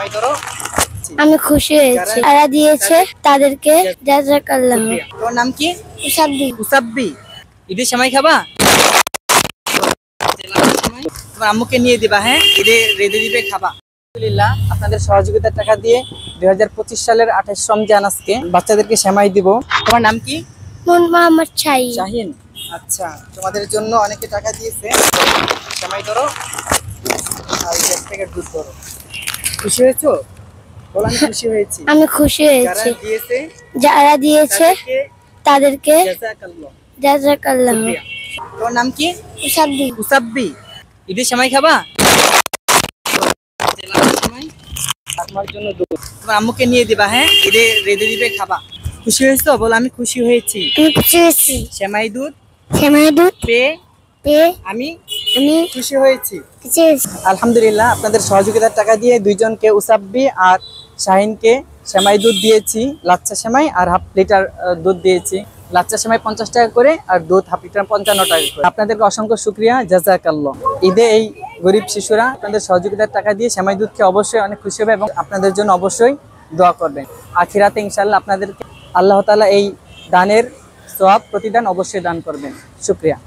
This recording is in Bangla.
সেমাই ধরো। আমি খুশি হয়েছি, যারা দিয়েছে তাদেরকে জাযাকাল্লাহ। তোমার নাম কি? মুসাব্বি। মুসাব্বি। ঈদের সেমাই খাবা? তোমার আম্মুকে নিয়ে দিবা, হ্যাঁ, ঈদে রেঁধে দিবে, খাবা। আলহামদুলিল্লাহ, আপনাদের সহযোগিতার টাকা দিয়ে 2025 সালের 28 রমজান আজকে বাচ্চাদেরকে সেমাই দিব। তোমার নাম কি? মোহাম্মদ শাহিন। শাহিন। আচ্ছা, তোমাদের জন্য অনেকে টাকা দিয়েছে। সেমাই ধরো আর 1 প্যাকেট দুধ ধরো। খুশি হয়েছো? বলো আমি খুশি হয়েছি। আমি খুশি হয়েছি, যারা দিয়েছে তাদেরকে জাযাকাল্লাহ। জাযাকাল্লাহ। শুকরিয়া। তোমার নাম কি? মুসাব্বি। মুসাব্বি। ঈদের সেমাই খাবা? তোমার জন্য দুধ। তোমার আম্মুকে নিয়ে দিবা, হ্যাঁ, ঈদে রেঁধে দিবে, খাবা। খুশি হয়েছো? বলো আমি খুশি হয়েছি। আমি খুশি হয়েছি, সেমাই দুধ পেয়ে আমি আমি খুশি হয়েছি। খুশি হয়েছি। আলহামদুলিল্লাহ, আপনাদের সহযোগিতার টাকা দিয়ে দুইজনকে উসাব্বি আর শাহিনকে সেমাই দুধ দিয়েছি, লাচ্চা সেমাই আর হাফ লিটার দুধ দিয়েছি। লাচ্চা সেমাই 50 টাকা করে আর দুধ হাফ লিটার 55 টাকা করে। আপনাদেরকে অসংখ্য শুকরিয়া, জাযাকাল্লাহ। ঈদে এই গরিব শিশুরা আপনাদের সহযোগিতার টাকা দিয়ে সেমাই দুধ খেয়ে অবশ্যই অনেক খুশি হবে এবং আপনাদের জন্য অবশ্যই দোয়া করবেন। আখিরাতে ইনশাআল্লাহ আপনাদেরকে আল্লাহ তাআলা এই দানের সওয়াব প্রতিদান অবশ্যই দান করবেন। শুকরিয়া।